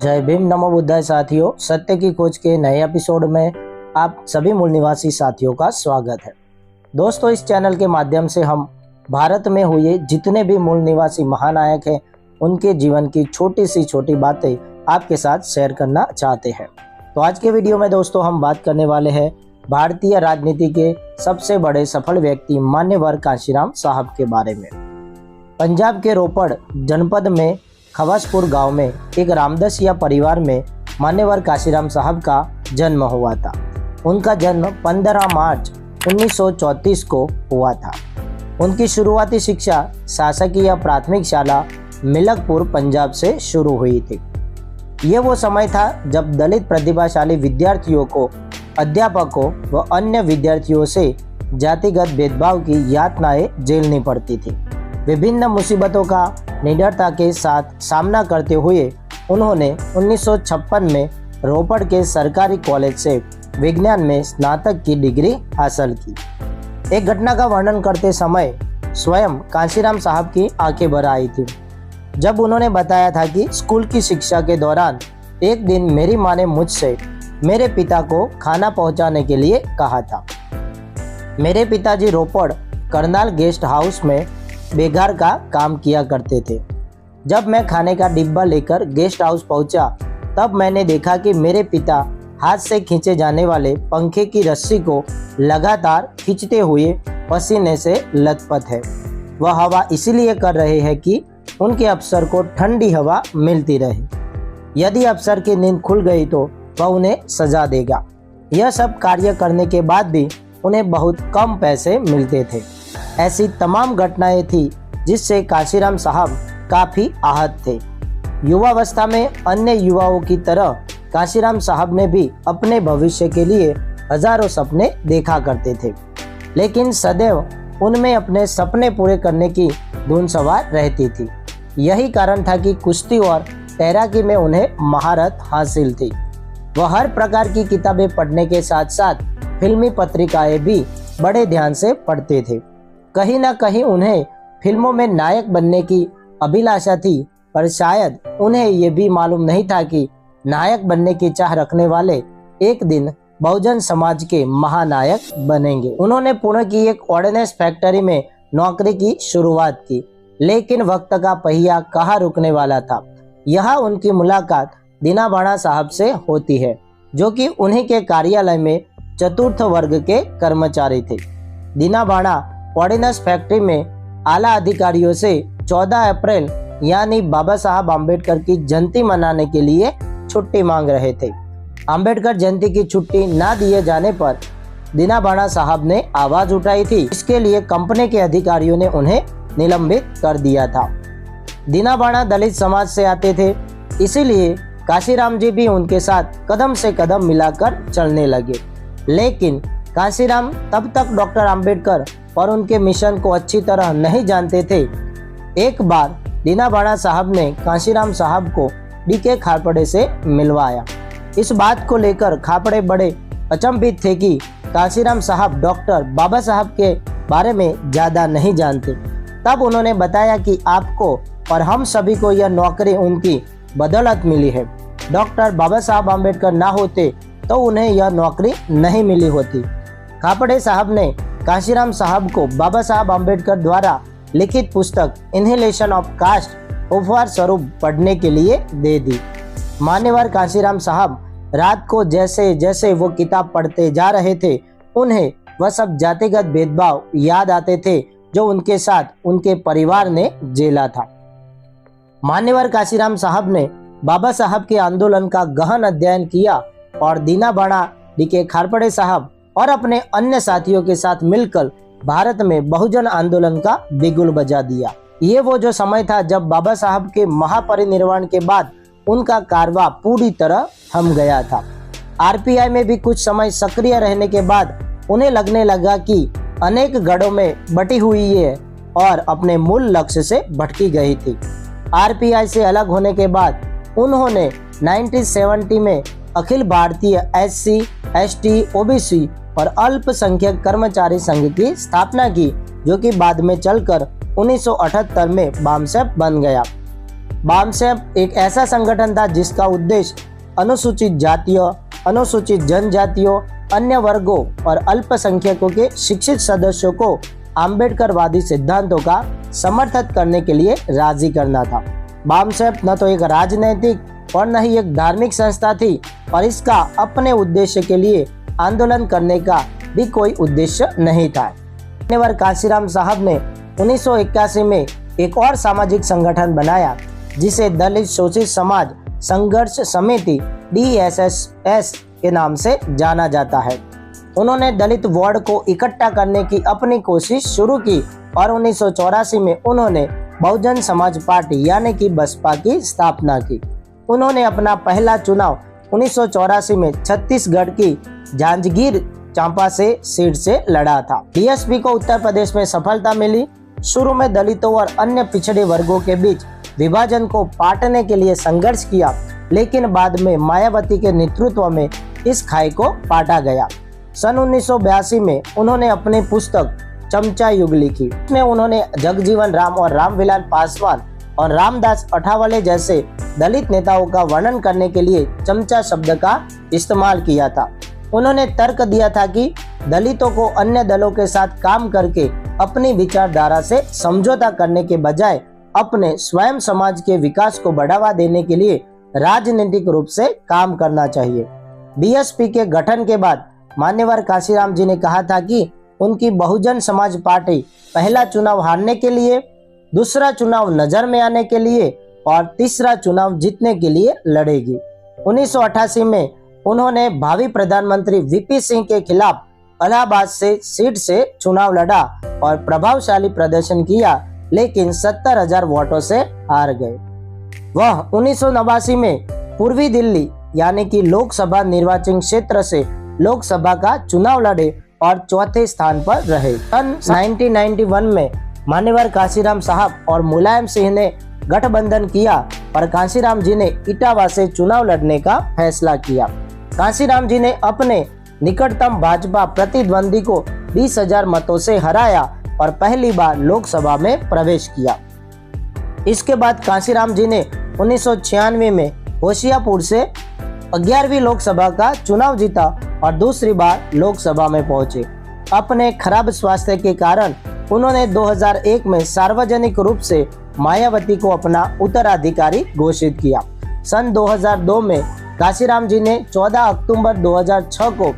जय भीम नमो बुद्धाय साथियों, सत्य की खोज के नए एपिसोड में आप सभी मूल निवासी साथियों का स्वागत है। दोस्तों, इस चैनल के माध्यम से हम भारत में हुए जितने भी मूल निवासी महानायक हैं उनके जीवन की छोटी सी छोटी बातें आपके साथ शेयर करना चाहते हैं। तो आज के वीडियो में दोस्तों हम बात करने वाले हैं भारतीय राजनीति के सबसे बड़े सफल व्यक्ति मान्यवर कांशीराम साहब के बारे में। पंजाब के रोपड़ जनपद में खवासपुर गांव में एक रामदासिया परिवार में मान्यवर कांशीराम साहब का जन्म हुआ था। उनका जन्म 15 मार्च 1934 को हुआ था। उनकी शुरुआती शिक्षा शासकीय प्राथमिक शाला मिलकपुर पंजाब से शुरू हुई थी। ये वो समय था जब दलित प्रतिभाशाली विद्यार्थियों को अध्यापकों व अन्य विद्यार्थियों से जातिगत भेदभाव की यातनाएं झेलनी पड़ती थी। विभिन्न मुसीबतों का निडरता के साथ सामना करते हुए उन्होंने 1956 में रोपड़ के सरकारी कॉलेज से विज्ञान में स्नातक की डिग्री हासिल की। एक घटना का वर्णन करते समय स्वयं कांशीराम साहब की आंखें भर आई थी जब उन्होंने बताया था कि स्कूल की शिक्षा के दौरान एक दिन मेरी माँ ने मुझसे मेरे पिता को खाना पहुंचाने के लिए कहा था। मेरे पिताजी रोपड़ करनाल गेस्ट हाउस में बेघर का काम किया करते थे। जब मैं खाने का डिब्बा लेकर गेस्ट हाउस पहुंचा तब मैंने देखा कि मेरे पिता हाथ से खींचे जाने वाले पंखे की रस्सी को लगातार खींचते हुए पसीने से लथपथ है। वह हवा इसलिए कर रहे हैं कि उनके अफसर को ठंडी हवा मिलती रहे। यदि अफसर की नींद खुल गई तो वह उन्हें सजा देगा। यह सब कार्य करने के बाद भी उन्हें बहुत कम पैसे मिलते थे। ऐसी तमाम घटनाएं थी जिससे कांशीराम साहब काफ़ी आहत थे। युवावस्था में अन्य युवाओं की तरह कांशीराम साहब ने भी अपने भविष्य के लिए हजारों सपने देखा करते थे, लेकिन सदैव उनमें अपने सपने पूरे करने की धुन सवार रहती थी। यही कारण था कि कुश्ती और तैराकी में उन्हें महारत हासिल थी। वह हर प्रकार की किताबें पढ़ने के साथ साथ फिल्मी पत्रिकाएं भी बड़े ध्यान से पढ़ते थे। कहीं ना कहीं उन्हें फिल्मों में नायक बनने की अभिलाषा थी, पर शायद उन्हें ये भी मालूम नहीं था कि नायक बनने की चाह रखने वाले एक दिन बहुजन समाज के महानायक बनेंगे। उन्होंने पुणे की एक ऑर्डिनेंस फैक्ट्री में नौकरी की शुरुआत की, लेकिन वक्त का पहिया कहाँ रुकने वाला था। यहाँ उनकी मुलाकात दीना भाणा साहब से होती है, जो कि उन्हीं के कार्यालय में चतुर्थ वर्ग के कर्मचारी थे। दीना भाणा ऑर्डिनेंस फैक्ट्री में आला अधिकारियों से 14 अप्रैल यानी बाबा साहब आम्बेडकर की जयंती मनाने के लिए छुट्टी मांग रहे थे। आम्बेडकर जयंती की छुट्टी ना दिए जाने पर दीना भाणा साहब ने आवाज उठाई थी। इसके लिए कंपनी के अधिकारियों ने उन्हें निलंबित कर दिया था। दीना भाणा दलित समाज से आते थे, इसीलिए कांशीराम जी भी उनके साथ कदम से कदम मिलाकर चलने लगे। लेकिन कांशीराम तब तक डॉक्टर आम्बेडकर और उनके मिशन को अच्छी तरह नहीं जानते थे। एक बार दीना भाणा साहब ने कांशीराम साहब को डीके खापड़े से मिलवाया। इस बात को लेकर खापड़े बड़े अचंभित थे कि कांशीराम साहब डॉक्टर बाबा साहब के बारे में ज़्यादा नहीं जानते। तब उन्होंने बताया कि आपको और हम सभी को यह नौकरी उनकी बदौलत मिली है। डॉक्टर बाबा साहब आम्बेडकर ना होते तो उन्हें यह नौकरी नहीं मिली होती। खापड़े साहब ने कांशीराम साहब को बाबा साहब आम्बेडकर द्वारा लिखित पुस्तक इनहेलेशन ऑफ कास्ट उपहार स्वरूप पढ़ने के लिए दे दी। मान्यवर कांशीराम साहब रात को जैसे जैसे वो किताब पढ़ते जा रहे थे, उन्हें वह सब जातिगत भेदभाव याद आते थे जो उनके साथ उनके परिवार ने झेला था। मान्यवर कांशीराम साहब ने बाबा साहब के आंदोलन का गहन अध्ययन किया और दीना भाणा, डीके खापड़े साहब और अपने अन्य साथियों के साथ मिलकर भारत में बहुजन आंदोलन का बिगुल बजा दिया। ये वो जो समय था जब बाबा साहब के महापरिनिर्वाण के बाद उनका कारवां पूरी तरह थम गया था। आरपीआई में भी कुछ समय सक्रिय रहने के बाद उन्हें लगने लगा कि अनेक गढ़ों में बटी हुई है और अपने मूल लक्ष्य से भटकी गई थी। आरपीआई से अलग होने के बाद उन्होंने 1970 में Akhil Bharatiya SC, ST, OBC और अल्पसंख्यक कर्मचारी संघ की स्थापना की, जो कि बाद में चलकर 1978 में बामसेप बन गया। बामसेफ एक ऐसा संगठन था जिसका उद्देश्य अनुसूचित जातियों, अनुसूचित जनजातियों, अन्य वर्गों और अल्पसंख्यकों के शिक्षित सदस्यों को आम्बेडकरवादी सिद्धांतों का समर्थन करने के लिए राजी करना था। बामसेफ न तो एक राजनैतिक और न ही एक धार्मिक संस्था थी और इसका अपने उद्देश्य के लिए आंदोलन करने का भी कोई उद्देश्य नहीं था। मान्यवर कांशीराम साहब ने 1981 में एक और सामाजिक संगठन बनाया जिसे दलित शोषित समाज संघर्ष समिति DSSS के नाम से जाना जाता है। उन्होंने दलित वार्ड को इकट्ठा करने की अपनी कोशिश शुरू की और 1984 में उन्होंने बहुजन समाज पार्टी यानी कि बसपा की स्थापना की। उन्होंने अपना पहला चुनाव 1984 में छत्तीसगढ़ की जांजगीर चांपा से सीट से लड़ा था। BSP को उत्तर प्रदेश में सफलता मिली। शुरू में दलितों और अन्य पिछड़े वर्गों के बीच विभाजन को पाटने के लिए संघर्ष किया, लेकिन बाद में मायावती के नेतृत्व में इस खाई को पाटा गया। सन 1982 में उन्होंने अपनी पुस्तक चमचा युग लिखी। इसमें उन्होंने जगजीवन राम और रामविलास पासवान और रामदास अठावले जैसे दलित नेताओं का वर्णन करने के लिए चमचा शब्द का इस्तेमाल किया था। उन्होंने तर्क दिया था कि दलितों को अन्य दलों के साथ काम करके अपनी विचारधारा से समझौता करने के बजाय अपने स्वयं समाज के विकास को बढ़ावा देने के लिए राजनीतिक रूप से काम करना चाहिए। BSP के गठन के बाद मान्यवर कांशीराम जी ने कहा था कि उनकी बहुजन समाज पार्टी पहला चुनाव हारने के लिए, दूसरा चुनाव नजर में आने के लिए और तीसरा चुनाव जीतने के लिए लड़ेगी। 1988 में उन्होंने भावी प्रधानमंत्री VP सिंह के खिलाफ इलाहाबाद से सीट से चुनाव लड़ा और प्रभावशाली प्रदर्शन किया, लेकिन 70,000 वोटों से हार गए। वह 1989 में पूर्वी दिल्ली यानी कि लोकसभा निर्वाचन क्षेत्र से लोकसभा का चुनाव लड़े और चौथे स्थान पर रहे। सन 1991 में मान्यवर कांशीराम साहब और मुलायम सिंह ने गठबंधन किया और कांशीराम जी ने इटावा से चुनाव लड़ने का फैसला किया। कांशीराम जी ने अपने निकटतम भाजपा प्रतिद्वंदी को 20,000 मतों से हराया और पहली बार लोकसभा में प्रवेश किया। इसके बाद कांशीराम जी ने 1996 में होशियारपुर से 11वीं लोकसभा का चुनाव जीता और दूसरी बार लोकसभा में पहुंचे। अपने खराब स्वास्थ्य के कारण उन्होंने 2001 में सार्वजनिक रूप से मायावती को अपना उत्तराधिकारी घोषित किया। सन 2002 में कांशीराम जी ने 14 अक्टूबर 2006 को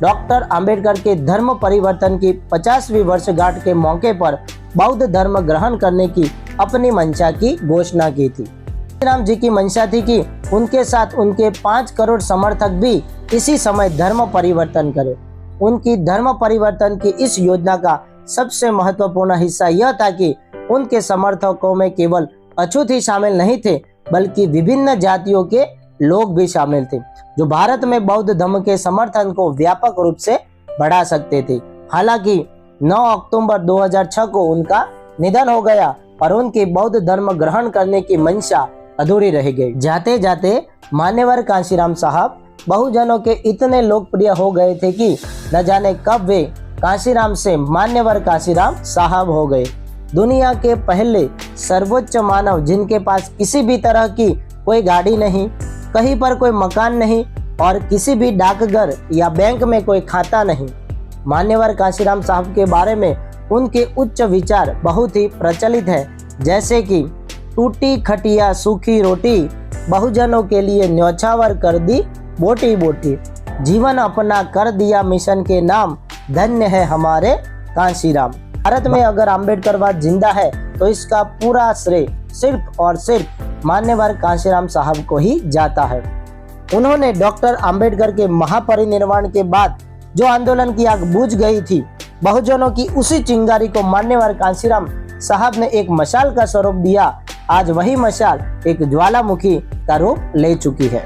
डॉक्टर अंबेडकर के धर्म परिवर्तन की 50वीं वर्षगांठ के मौके पर बौद्ध धर्म ग्रहण करने की अपनी मंशा की घोषणा की थी। कांशीराम जी की मंशा थी कि उनके साथ उनके 5 करोड़ समर्थक भी इसी समय धर्म परिवर्तन करें। उनकी धर्म परिवर्तन की इस योजना का सबसे महत्वपूर्ण हिस्सा यह था कि उनके समर्थकों में केवल अछूत ही शामिल नहीं थे, बल्कि विभिन्न जातियों के लोग भी शामिल थे, जो भारत में बौद्ध धर्म के समर्थन को व्यापक रूप से बढ़ा सकते थे। हालांकि 9 अक्टूबर 2006 को उनका निधन हो गया और उनकी बौद्ध धर्म ग्रहण करने की मंशा अधूरी रह गई। जाते जाते मान्यवर कांशीराम साहब बहुजनों के इतने लोकप्रिय हो गए थे कि न जाने कब वे कांशीराम से मान्यवर कांशीराम साहब हो गए। दुनिया के पहले सर्वोच्च मानव जिनके पास किसी भी तरह की कोई गाड़ी नहीं, कहीं पर कोई मकान नहीं और किसी भी डाकघर या बैंक में कोई खाता नहीं। मान्यवर कांशीराम साहब के बारे में उनके उच्च विचार बहुत ही प्रचलित है, जैसे कि टूटी खटिया सूखी रोटी, बहुजनों के लिए न्यौछावर कर दी बोटी बोटी, जीवन अपना कर दिया मिशन के नाम, धन्य है हमारे कांशीराम। भारत में अगर अम्बेडकरवाद जिंदा है तो इसका पूरा श्रेय सिर्फ और सिर्फ मान्यवर कांशीराम साहब को ही जाता है। उन्होंने डॉक्टर अंबेडकर के महापरिनिर्वाण के बाद जो आंदोलन की आग बुझ गई थी, बहुजनों की उसी चिंगारी को मान्यवर कांशीराम साहब ने एक मशाल का स्वरूप दिया। आज वही मशाल एक ज्वालामुखी का रूप ले चुकी है।